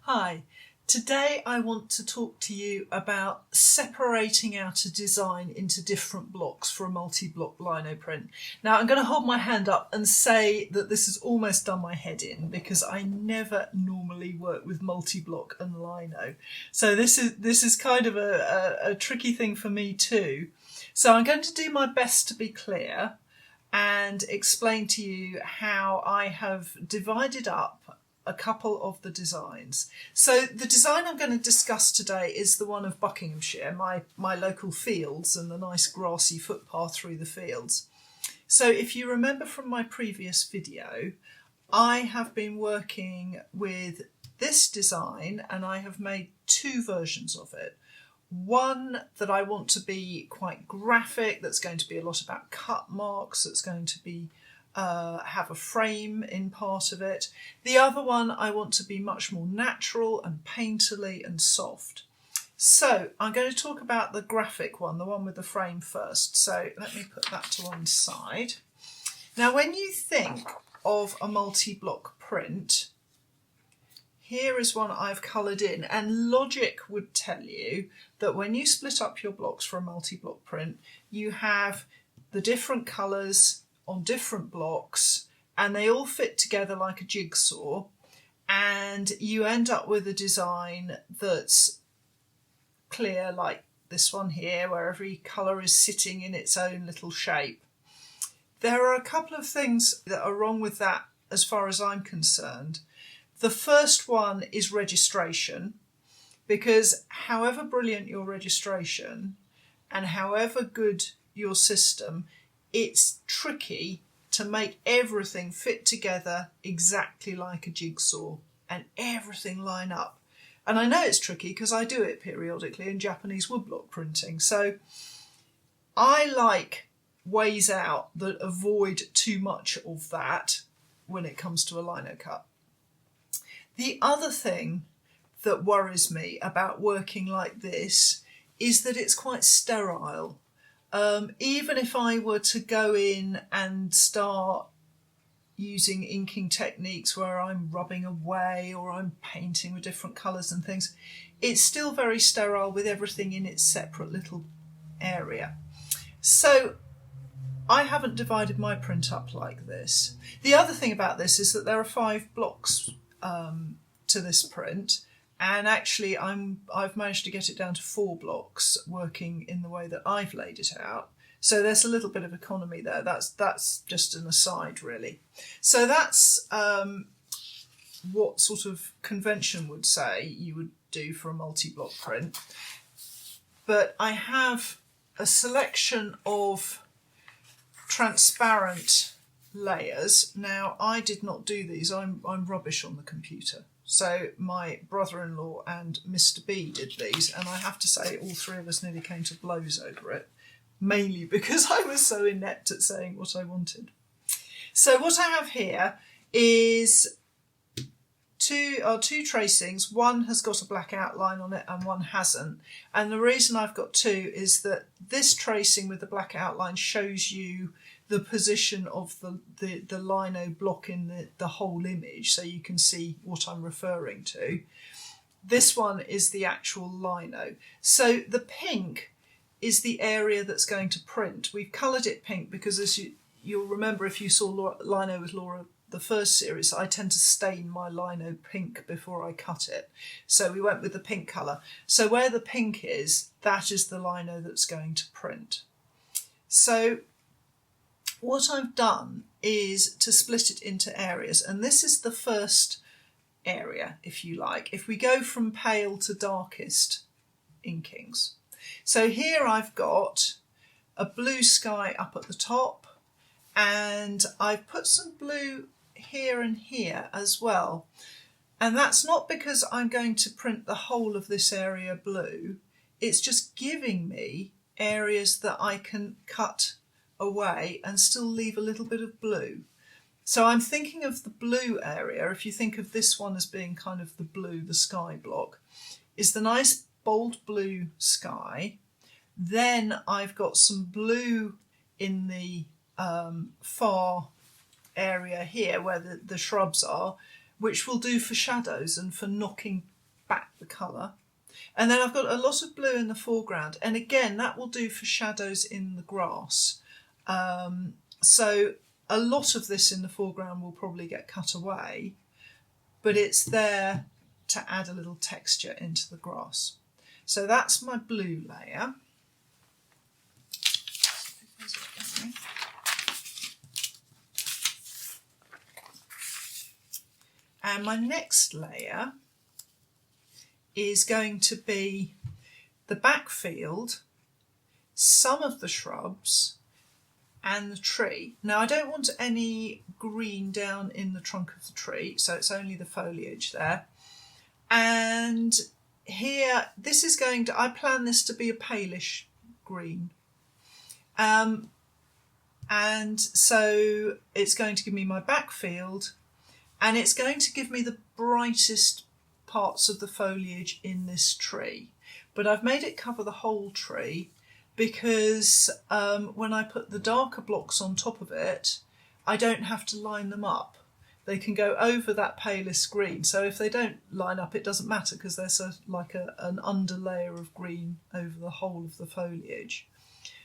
Hi, today I want to talk to you about separating out a design into different blocks for a multi-block lino print. Now I'm going to hold my hand up and say that this has almost done my head in because I never normally work with multi-block and lino. So this is kind of a tricky thing for me too. So I'm going to do my best to be clear and explain to you how I have divided up a couple of the designs. So the design I'm going to discuss today is the one of Buckinghamshire, my local fields and the nice grassy footpath through the fields. So if you remember from my previous video, I have been working with this design and I have made two versions of it. One that I want to be quite graphic, that's going to be a lot about cut marks, that's going to be have a frame in part of it. The other one I want to be much more natural and painterly and soft. So I'm going to talk about the graphic one, the one with the frame first. So let me put that to one side. Now when you think of a multi-block print, here is one I've coloured in, and logic would tell you that when you split up your blocks for a multi-block print, you have the different colours on different blocks and they all fit together like a jigsaw, and you end up with a design that's clear like this one here, where every colour is sitting in its own little shape. There are a couple of things that are wrong with that as far as I'm concerned. The first one is registration, because however brilliant your registration and however good your system, it's tricky to make everything fit together exactly like a jigsaw and everything line up. And I know it's tricky because I do it periodically in Japanese woodblock printing. So I like ways out that avoid too much of that when it comes to a lino cut. The other thing that worries me about working like this is that it's quite sterile. Even if I were to go in and start using inking techniques where I'm rubbing away or I'm painting with different colours and things, it's still very sterile with everything in its separate little area. So I haven't divided my print up like this. The other thing about this is that there are 5 blocks to this print, and actually I've managed to get it down to 4 blocks working in the way that I've laid it out. So there's a little bit of economy there. That's just an aside really. So that's what sort of convention would say you would do for a multi-block print. But I have a selection of transparent layers. Now I did not do these, I'm rubbish on the computer. So my brother-in-law and Mr. B did these, and I have to say all 3 of us nearly came to blows over it, mainly because I was so inept at saying what I wanted. So what I have here is two tracings. One has got a black outline on it and one hasn't. And the reason I've got 2 is that this tracing with the black outline shows you the position of the lino block in the whole image, so you can see what I'm referring to. This one is the actual lino. So the pink is the area that's going to print. We've coloured it pink because, as you'll remember if you saw Lino with Laura the first series, I tend to stain my lino pink before I cut it. So we went with the pink colour. So where the pink is, that is the lino that's going to print. So what I've done is to split it into areas, and this is the first area, if you like, if we go from pale to darkest inkings. So here I've got a blue sky up at the top, and I've put some blue here and here as well. And that's not because I'm going to print the whole of this area blue, it's just giving me areas that I can cut away and still leave a little bit of blue. So I'm thinking of the blue area, if you think of this one as being kind of the blue, the sky block, is the nice bold blue sky. Then I've got some blue in the far area here where the shrubs are, which will do for shadows and for knocking back the colour. And then I've got a lot of blue in the foreground, and again that will do for shadows in the grass. So a lot of this in the foreground will probably get cut away, but it's there to add a little texture into the grass. So that's my blue layer. And my next layer is going to be the backfield, some of the shrubs and the tree. Now I don't want any green down in the trunk of the tree, so it's only the foliage there. And here, this is going to, I plan this to be a palish green. And so it's going to give me my backfield, and it's going to give me the brightest parts of the foliage in this tree. But I've made it cover the whole tree because when I put the darker blocks on top of it, I don't have to line them up. They can go over that palest green. So if they don't line up, it doesn't matter because there's an underlayer of green over the whole of the foliage.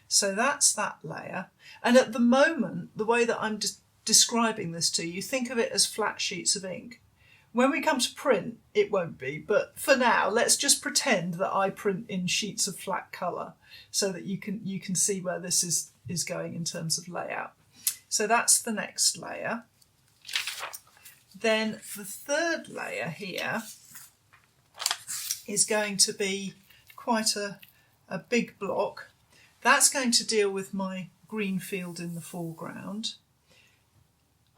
So that's that layer. And at the moment, the way that I'm describing this to you, think of it as flat sheets of ink. When we come to print, it won't be, but for now, let's just pretend that I print in sheets of flat colour so that you can see where this is going in terms of layout. So that's the next layer. Then the third layer here is going to be quite a big block. That's going to deal with my green field in the foreground.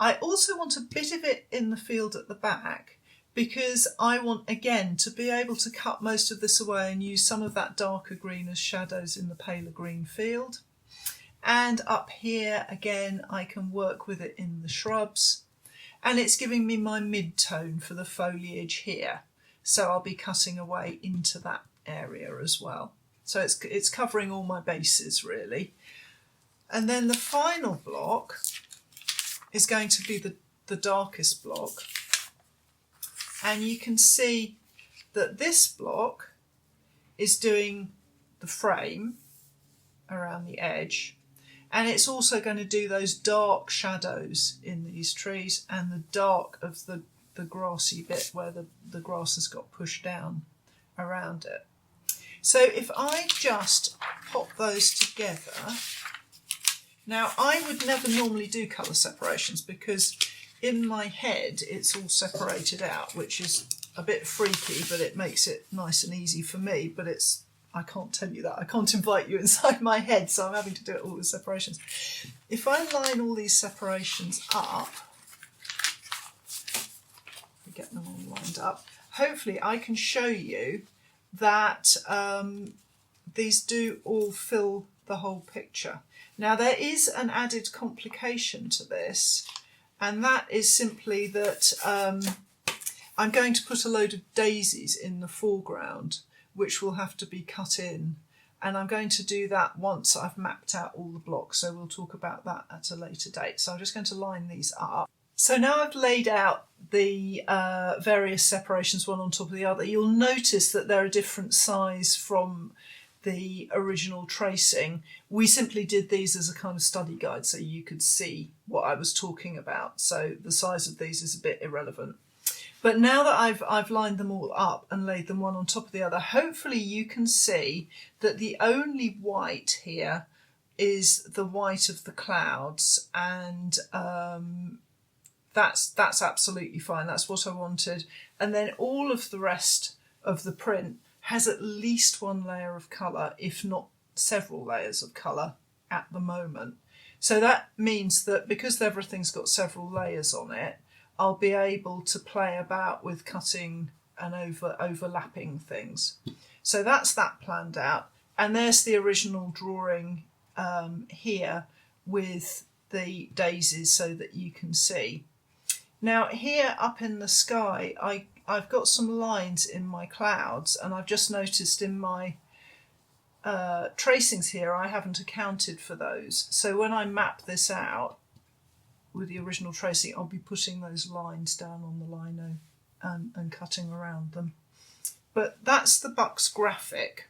I also want a bit of it in the field at the back because I want, again, to be able to cut most of this away and use some of that darker green as shadows in the paler green field. And up here, again, I can work with it in the shrubs. And it's giving me my mid-tone for the foliage here. So I'll be cutting away into that area as well. So it's covering all my bases, really. And then the final block is going to be the darkest block. And you can see that this block is doing the frame around the edge. And it's also going to do those dark shadows in these trees and the dark of the grassy bit where the grass has got pushed down around it. So if I just pop those together, now I would never normally do colour separations because in my head it's all separated out, which is a bit freaky, but it makes it nice and easy for me, but I can't tell you that. I can't invite you inside my head, so I'm having to do it all with separations. If I line all these separations up, get them all lined up, hopefully I can show you that these do all fill the whole picture. Now there is an added complication to this, and that is simply that I'm going to put a load of daisies in the foreground which will have to be cut in, and I'm going to do that once I've mapped out all the blocks, so we'll talk about that at a later date. So I'm just going to line these up. So now I've laid out the various separations one on top of the other. You'll notice that they're a different size from the original tracing. We simply did these as a kind of study guide so you could see what I was talking about. So the size of these is a bit irrelevant. But now that I've lined them all up and laid them one on top of the other, hopefully you can see that the only white here is the white of the clouds, and that's absolutely fine. That's what I wanted. And then all of the rest of the print has at least one layer of colour, if not several layers of colour at the moment. So that means that because everything's got several layers on it, I'll be able to play about with cutting and overlapping things. So that's that planned out. And there's the original drawing here with the daisies so that you can see. Now here up in the sky, I've got some lines in my clouds, and I've just noticed in my tracings here I haven't accounted for those. So when I map this out with the original tracing, I'll be putting those lines down on the lino and cutting around them. But that's the Bucks graphic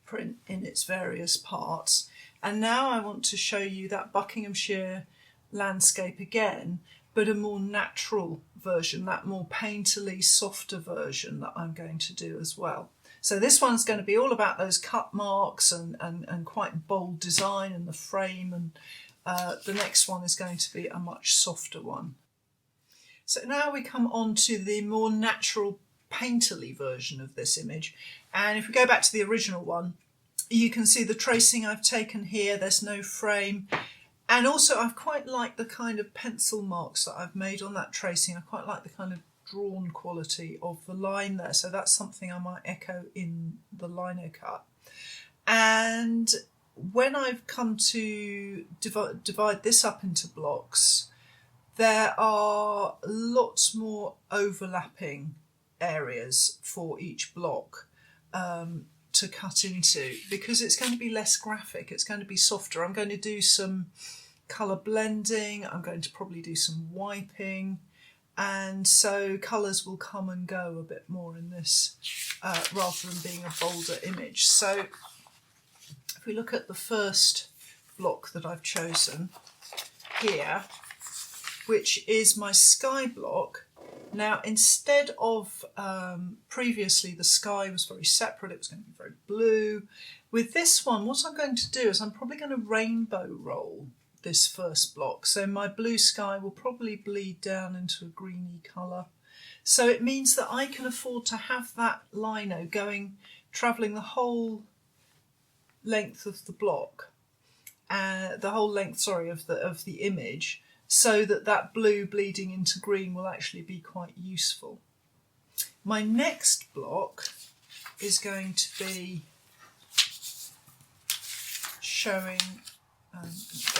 print in its various parts. And now I want to show you that Buckinghamshire landscape again, but a more natural version, that more painterly, softer version that I'm going to do as well. So this one's going to be all about those cut marks and quite bold design and the frame, and the next one is going to be a much softer one. So now we come on to the more natural painterly version of this image, and if we go back to the original one, you can see the tracing I've taken here. There's no frame, and also I've quite liked the kind of pencil marks that I've made on that tracing. I quite like the kind of drawn quality of the line there, so that's something I might echo in the lino cut. And when I've come to divide this up into blocks, there are lots more overlapping areas for each block to cut into, because it's going to be less graphic, it's going to be softer. I'm going to do some colour blending, I'm going to probably do some wiping, and so colours will come and go a bit more in this rather than being a bolder image. So if we look at the first block that I've chosen here, which is my sky block. Now, instead of previously the sky was very separate, it was going to be very blue. With this one, what I'm going to do is I'm probably going to rainbow roll this first block. So my blue sky will probably bleed down into a greeny colour. So it means that I can afford to have that lino travelling the whole length of the block, of the image, so that blue bleeding into green will actually be quite useful. My next block is going to be showing,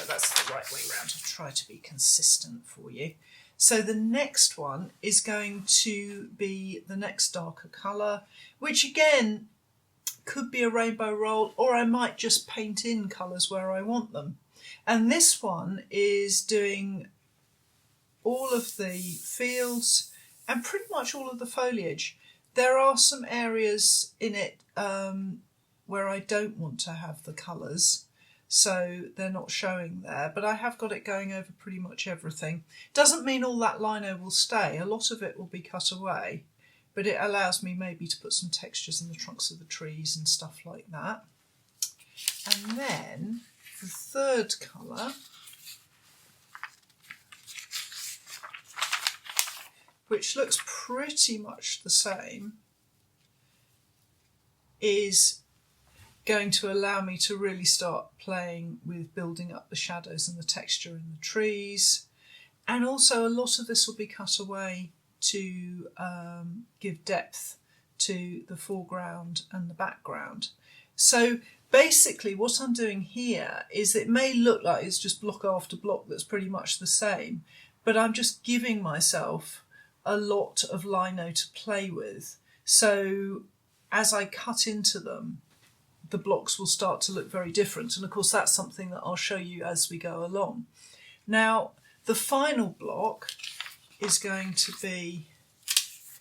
that's the right way around, I'll try to be consistent for you. So the next one is going to be the next darker colour, which again could be a rainbow roll, or I might just paint in colours where I want them. And this one is doing all of the fields and pretty much all of the foliage. There are some areas in it where I don't want to have the colours, so they're not showing there, but I have got it going over pretty much everything. Doesn't mean all that lino will stay, a lot of it will be cut away, but it allows me maybe to put some textures in the trunks of the trees and stuff like that. And then the third colour, which looks pretty much the same, is going to allow me to really start playing with building up the shadows and the texture in the trees. And also a lot of this will be cut away to give depth to the foreground and the background. So basically what I'm doing here is, it may look like it's just block after block that's pretty much the same, but I'm just giving myself a lot of lino to play with. So as I cut into them, the blocks will start to look very different. And of course, that's something that I'll show you as we go along. Now, the final block is going to be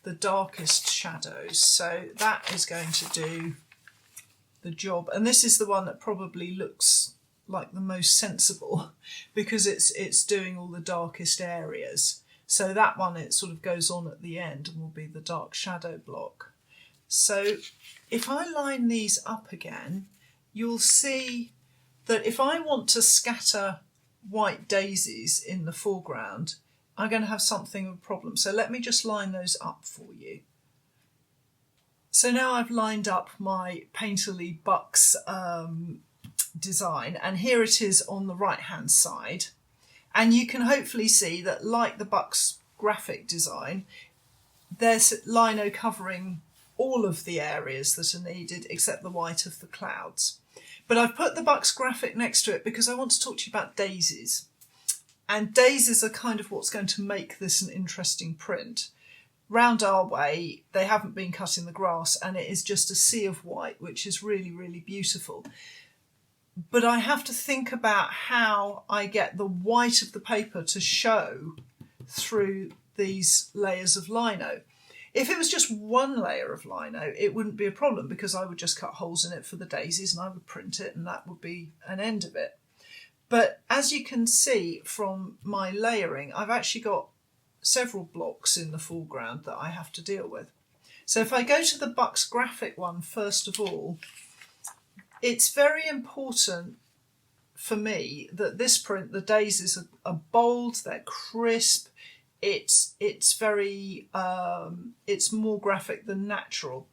the darkest shadows. So that is going to do the job. And this is the one that probably looks like the most sensible because it's doing all the darkest areas. So that one, it sort of goes on at the end and will be the dark shadow block. So if I line these up again, you'll see that if I want to scatter white daisies in the foreground, I'm going to have something of a problem. So let me just line those up for you. So now I've lined up my painterly Bucks design, and here it is on the right hand side. And you can hopefully see that, like the Bucks graphic design, there's lino covering all of the areas that are needed except the white of the clouds. But I've put the Bucks graphic next to it because I want to talk to you about daisies. And daisies are kind of what's going to make this an interesting print. Round our way, they haven't been cut in the grass, and it is just a sea of white, which is really, really beautiful. But I have to think about how I get the white of the paper to show through these layers of lino. If it was just one layer of lino, it wouldn't be a problem because I would just cut holes in it for the daisies and I would print it and that would be an end of it. But as you can see from my layering, I've actually got several blocks in the foreground that I have to deal with. So if I go to the Bucks graphic one first of all, it's very important for me that this print, the daisies are bold, they're crisp, it's very it's more graphic than natural.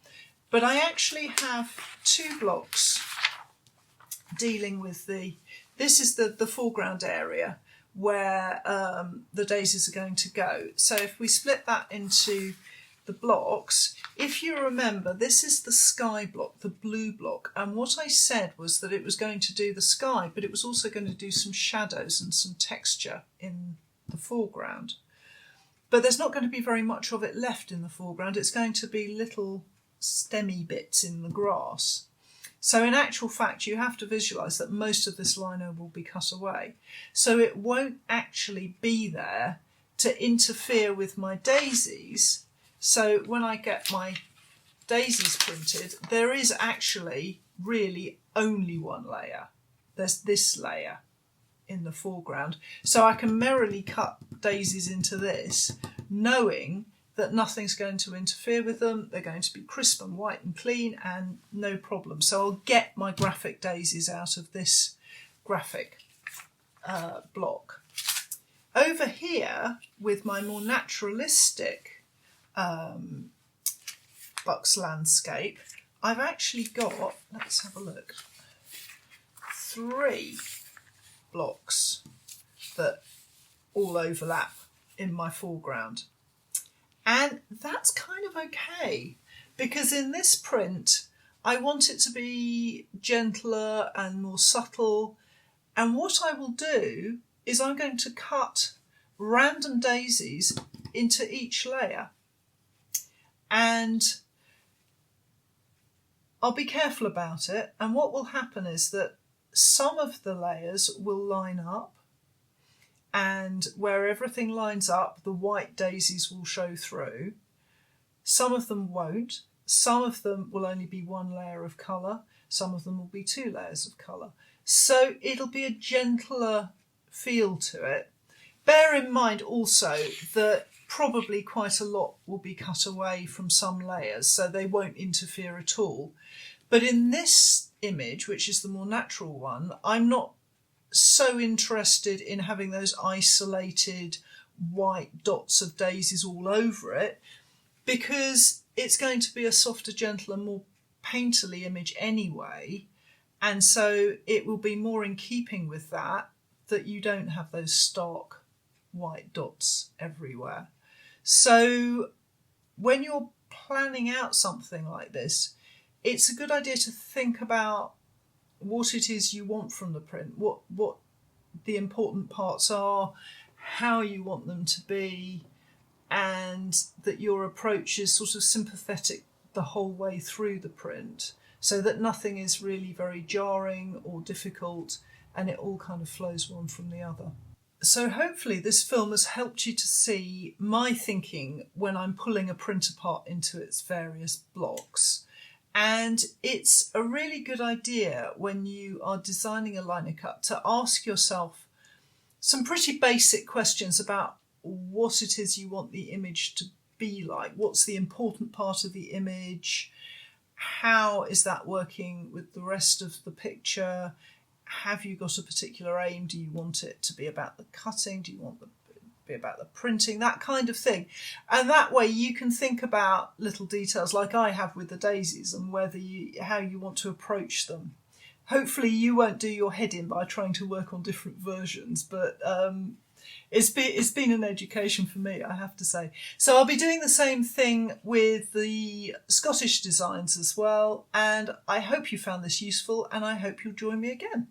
But I actually have two blocks dealing with this is the foreground area where the daisies are going to go. So if we split that into the blocks, if you remember, this is the sky block, the blue block, and what I said was that it was going to do the sky, but it was also going to do some shadows and some texture in the foreground. But there's not going to be very much of it left in the foreground. It's going to be little stemmy bits in the grass. So in actual fact, you have to visualise that most of this lino will be cut away. So it won't actually be there to interfere with my daisies. So when I get my daisies printed, there is actually really only one layer. There's this layer in the foreground. So I can merrily cut daisies into this, knowing that nothing's going to interfere with them. They're going to be crisp and white and clean and no problem. So I'll get my graphic daisies out of this graphic block. Over here, with my more naturalistic Bucks landscape, I've actually got, let's have a look, 3 blocks that all overlap in my foreground. And that's kind of okay, because in this print I want it to be gentler and more subtle, and what I will do is I'm going to cut random daisies into each layer, and I'll be careful about it, and what will happen is that some of the layers will line up, and where everything lines up, the white daisies will show through. Some of them won't. Some of them will only be 1 layer of colour. Some of them will be 2 layers of colour. So it'll be a gentler feel to it. Bear in mind also that probably quite a lot will be cut away from some layers, so they won't interfere at all. But in this image, which is the more natural one, I'm not so interested in having those isolated white dots of daisies all over it, because it's going to be a softer, gentler, more painterly image anyway, and so it will be more in keeping with that you don't have those stark white dots everywhere. So when you're planning out something like this, it's a good idea to think about what it is you want from the print, what the important parts are, how you want them to be, and that your approach is sort of sympathetic the whole way through the print, so that nothing is really very jarring or difficult, and it all kind of flows one from the other. So hopefully this film has helped you to see my thinking when I'm pulling a print apart into its various blocks. And it's a really good idea when you are designing a linocut to ask yourself some pretty basic questions about what it is you want the image to be like. What's the important part of the image? How is that working with the rest of the picture? Have you got a particular aim? Do you want it to be about the cutting? Do you want it to be about the printing? That kind of thing. And that way you can think about little details like I have with the daisies, and how you want to approach them. Hopefully you won't do your head in by trying to work on different versions, but it's been an education for me, I have to say. So I'll be doing the same thing with the Scottish designs as well, and I hope you found this useful, and I hope you'll join me again.